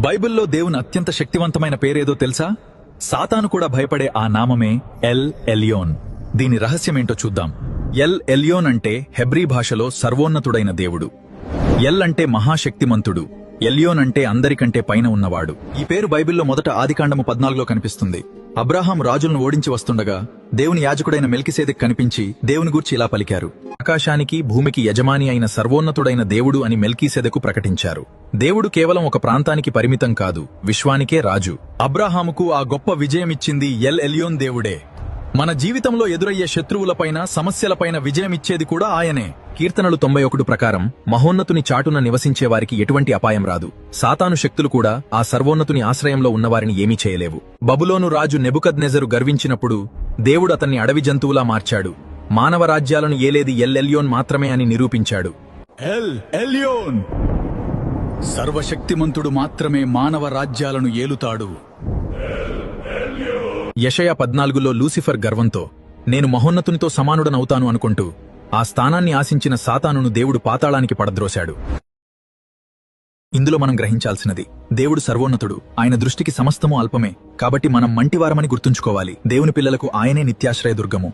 బైబిల్లో దేవుని అత్యంత శక్తివంతమైన పేరేదో తెలుసా? సాతాను కూడా భయపడే ఆ నామమే ఎల్ ఎలియోన్. దీని రహస్యమేంటో చూద్దాం. ఎల్ ఎలియోన్ అంటే హెబ్రీ భాషలో సర్వోన్నతుడైన దేవుడు. ఎల్ అంటే మహాశక్తిమంతుడు, ఎలియోన్ అంటే అందరికంటే పైన ఉన్నవాడు. ఈ పేరు బైబిల్లో మొదట ఆదికాండము 14లో కనిపిస్తుంది. అబ్రాహాం రాజులను ఓడించి వస్తుండగా దేవుని యాజకుడైన మెల్కిసెదెకు కనిపించి దేవుని గూర్చి ఇలా పలికారు: ఆకాశానికి భూమికి యజమాని అయిన సర్వోన్నతుడైన దేవుడు అని మెల్కిసెదెకు ప్రకటించారు. దేవుడు కేవలం ఒక ప్రాంతానికి పరిమితం కాదు, విశ్వానికే రాజు. అబ్రాహాముకు ఆ గొప్ప విజయమిచ్చింది ఎల్ ఎలియోన్ దేవుడే. మన జీవితంలో ఎదురయ్యే శత్రువులపైన, సమస్యలపైన విజయమిచ్చేది కూడా ఆయనే. కీర్తనలు 91 ప్రకారం మహోన్నతుని చాటున నివసించే వారికి ఎటువంటి అపాయం రాదు. సాతాను శక్తులు కూడా ఆ సర్వోన్నతుని ఆశ్రయంలో ఉన్నవారిని ఏమీ చేయలేవు. బబులోను రాజు నెబుకద్నెజరు గర్వించినప్పుడు దేవుడు అతన్ని అడవి జంతువులా మార్చాడు. మానవ రాజ్యాలను ఏలేది ఎల్ ఎలియోన్ మాత్రమే అని నిరూపించాడు. ఎల్ ఎలియోన్ సర్వశక్తిమంతుడు మాత్రమే మానవ రాజ్యాలను ఏలుతాడు. యెషయా 14లో లూసిఫర్ గర్వంతో నేను మహోన్నతునితో సమానుడనవుతాను అనుకుంటూ ఆ స్థానాన్ని ఆశించిన సాతానును దేవుడు పాతాళానికి పడద్రోశాడు. ఇందులో మనం గ్రహించాల్సినది, దేవుడు సర్వోన్నతుడు, ఆయన దృష్టికి సమస్తము అల్పమే. కాబట్టి మనం మంటివారమని గుర్తుంచుకోవాలి. దేవుని పిల్లలకు ఆయనే నిత్యాశ్రయ దుర్గము.